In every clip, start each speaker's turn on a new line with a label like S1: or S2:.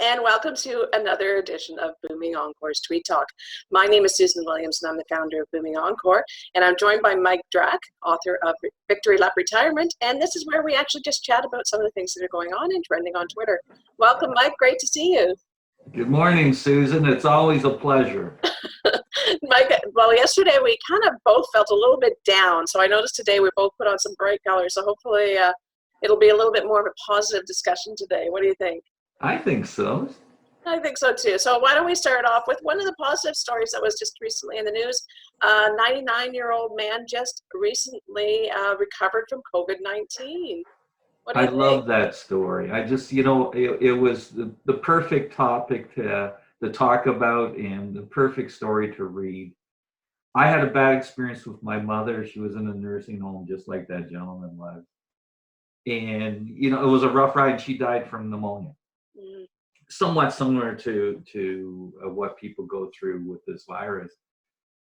S1: and welcome to another edition of Booming Encore's Tweet Talk. My name is Susan Williams, and I'm the founder of Booming Encore, and I'm joined by Mike Drak, author of Victory Lap Retirement, and this is where we actually just chat about some of the things that are going on and trending on Twitter. Welcome, Mike. Great to see you.
S2: Good morning, Susan. It's always a pleasure.
S1: Mike, well, yesterday we kind of both felt a little bit down, so I noticed today we both put on some bright colors, so hopefully it'll be a little bit more of a positive discussion today. What do you think?
S2: I think so.
S1: I think so too. So why don't we start off with one of the positive stories that was just recently in the news. 99-year-old man just recently recovered from COVID-19.
S2: I love that story. I just, it was the perfect topic to talk about and the perfect story to read. I had a bad experience with my mother. She was in a nursing home just like that gentleman was. And, it was a rough ride. She died from pneumonia. Somewhat similar to what people go through with this virus.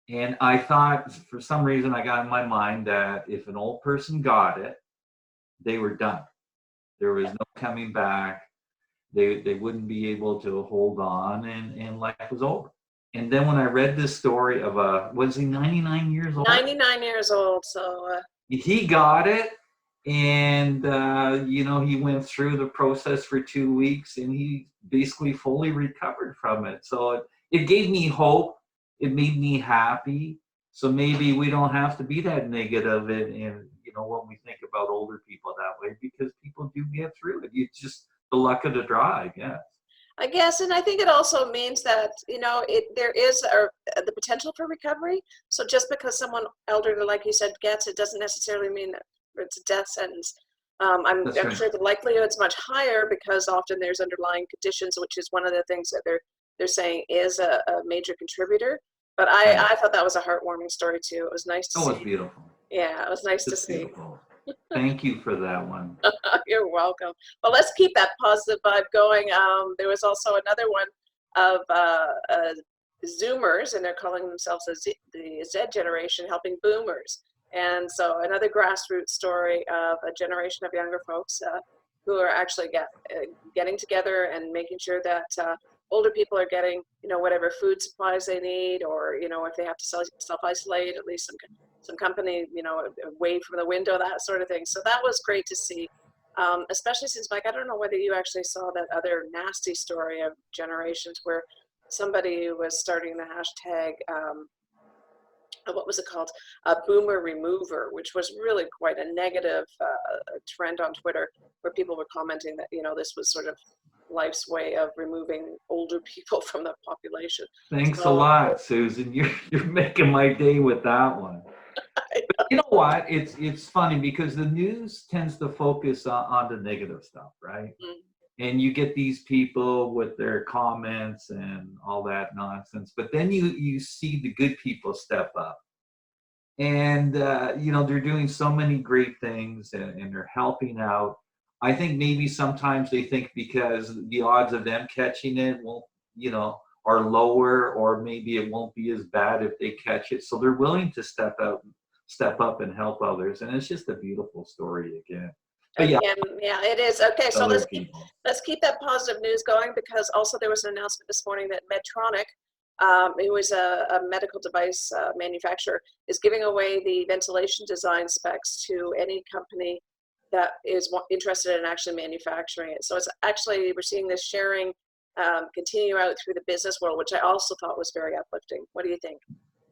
S2: And I thought, for some reason, I got in my mind that if an old person got it, they were done. There was no coming back. They wouldn't be able to hold on, and life was over. And then when I read this story of was he 99 years old?
S1: 99 years old, so...
S2: He got it. And, he went through the process for 2 weeks and he basically fully recovered from it. So it gave me hope. It made me happy. So maybe we don't have to be that negative and when we think about older people that way, because people do get through it. It's just the luck of the draw, I guess.
S1: I guess, and I think it also means that, there is the potential for recovery. So just because someone elderly, like you said, gets it, doesn't necessarily mean that it's a death sentence. I'm sure the likelihood's much higher because often there's underlying conditions, which is one of the things that they're saying is a major contributor. But I thought that was a heartwarming story too. It was nice to see.
S2: It was beautiful.
S1: Yeah, it was nice to see.
S2: Thank you for that one.
S1: You're welcome. Well, let's keep that positive vibe going. There was also another one of Zoomers, and they're calling themselves the Z generation, helping boomers. And so another grassroots story of a generation of younger folks who are actually getting together and making sure that older people are getting, whatever food supplies they need, or, if they have to self-isolate, at least some company, away from the window, that sort of thing. So that was great to see, especially since, Mike, I don't know whether you actually saw that other nasty story of generations where somebody was starting the hashtag, what was it called? A boomer remover, which was really quite a negative trend on Twitter, where people were commenting that, this was sort of life's way of removing older people from the population.
S2: Thanks a lot, Susan. You're making my day with that one. But you know what? It's funny because the news tends to focus on the negative stuff, right? Mm-hmm. And you get these people with their comments and all that nonsense. But then you see the good people step up. And, they're doing so many great things and they're helping out. I think maybe sometimes they think because the odds of them catching it won't, are lower, or maybe it won't be as bad if they catch it. So they're willing to step up and help others. And it's just a beautiful story again. But
S1: yeah, it is. Okay, so let's keep that positive news going, because also there was an announcement this morning that Medtronic, who is a medical device manufacturer, is giving away the ventilation design specs to any company that is interested in actually manufacturing it. So it's actually, we're seeing this sharing continue out through the business world, which I also thought was very uplifting. What do you think?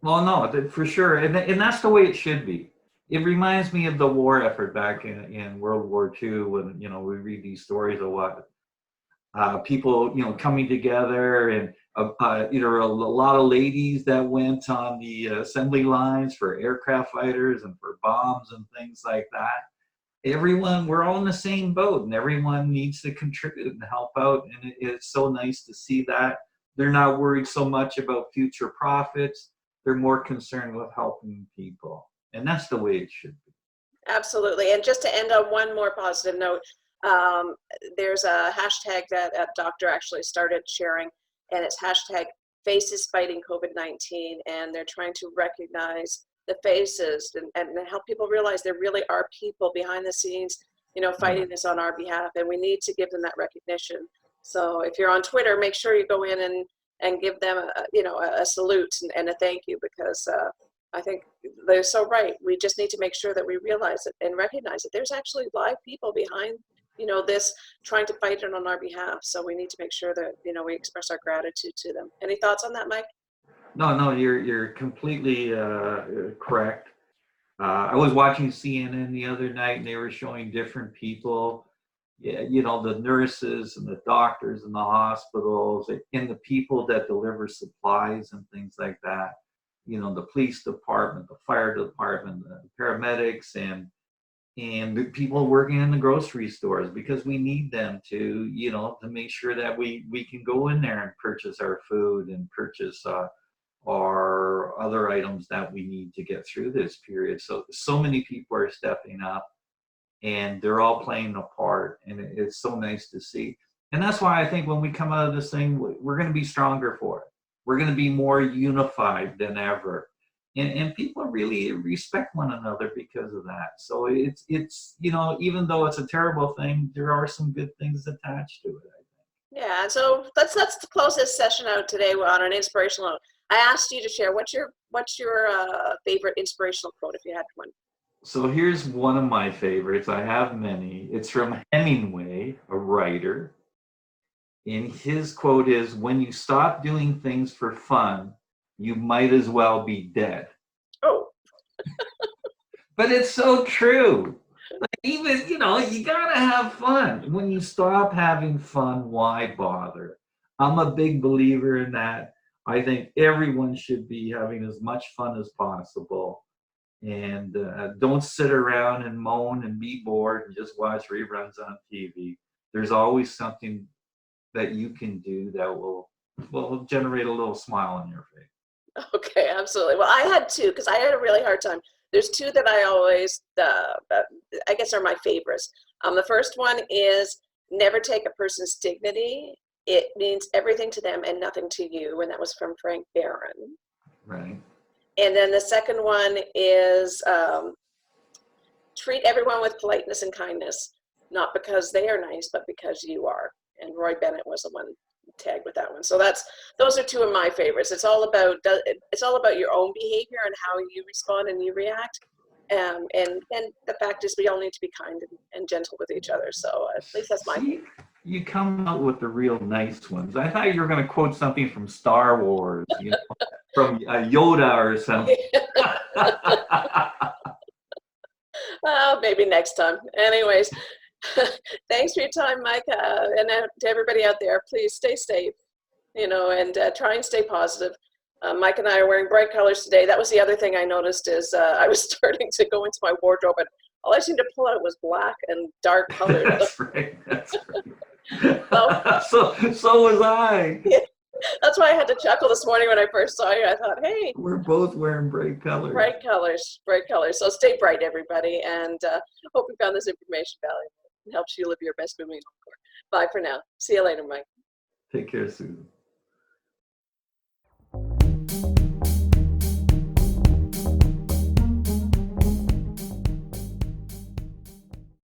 S2: Well, no, for sure. And that's the way it should be. It reminds me of the war effort back in World War II when, we read these stories of what people, coming together, and a lot of ladies that went on the assembly lines for aircraft fighters and for bombs and things like that. We're all in the same boat, and everyone needs to contribute and help out. And it's so nice to see that they're not worried so much about future profits. They're more concerned with helping people. And that's the way it should be.
S1: Absolutely. And just to end on one more positive note, there's a hashtag that a doctor actually started sharing, and it's hashtag Faces Fighting COVID-19. And they're trying to recognize the faces and help people realize there really are people behind the scenes, fighting this on our behalf, and we need to give them that recognition. So if you're on Twitter, make sure you go in and give them a salute and a thank you, because I think they're so right. We just need to make sure that we realize it and recognize that there's actually live people behind this, trying to fight it on our behalf. So we need to make sure that we express our gratitude to them. Any thoughts on that, Mike?
S2: No, you're completely correct. I was watching CNN the other night, and they were showing different people. Yeah, the nurses and the doctors in the hospitals, and the people that deliver supplies and things like that. The police department, the fire department, the paramedics, and the people working in the grocery stores, because we need them to make sure that we can go in there and purchase our food and purchase our other items that we need to get through this period. So many people are stepping up, and they're all playing a part, and it's so nice to see. And that's why I think when we come out of this thing, we're going to be stronger for it. We're going to be more unified than ever, and people really respect one another because of that. So it's even though it's a terrible thing, there are some good things attached to it, I think.
S1: Yeah, so let's close this session out today on an inspirational note. I asked you to share what's your favorite inspirational quote, if you had one.
S2: So here's one of my favorites. I have many. It's from Hemingway, a writer. And his quote is, "When you stop doing things for fun, you might as well be dead."
S1: Oh.
S2: But it's so true. Like, even, you gotta have fun. When you stop having fun, why bother? I'm a big believer in that. I think everyone should be having as much fun as possible. And don't sit around and moan and be bored and just watch reruns on TV. There's always something that you can do that will generate a little smile on your face.
S1: Okay, absolutely. Well, I had two, because I had a really hard time. There's two that I always, I guess, are my favorites. The first one is, never take a person's dignity. It means everything to them and nothing to you. And that was from Frank Barron.
S2: Right.
S1: And then the second one is, treat everyone with politeness and kindness, not because they are nice, but because you are. And Roy Bennett was the one tagged with that one. So those are two of my favorites. It's all about your own behavior and how you respond and you react. And the fact is, we all need to be kind and gentle with each other. So at least that's my favorite.
S2: You come out with the real nice ones. I thought you were going to quote something from Star Wars, from Yoda or something.
S1: Well, maybe next time. Anyways, thanks for your time, Mike. And to everybody out there, please stay safe, and try and stay positive. Mike and I are wearing bright colors today. That was the other thing I noticed, is I was starting to go into my wardrobe, and all I seemed to pull out was black and dark colors.
S2: That's right. So was I.
S1: Yeah, that's why I had to chuckle this morning when I first saw you. I thought, hey,
S2: we're both wearing bright colors.
S1: Bright colors. So stay bright, everybody, and hope you found this information valuable and helps you live your best moving Encore. Bye for now. See you later, Mike.
S2: Take care, Susan.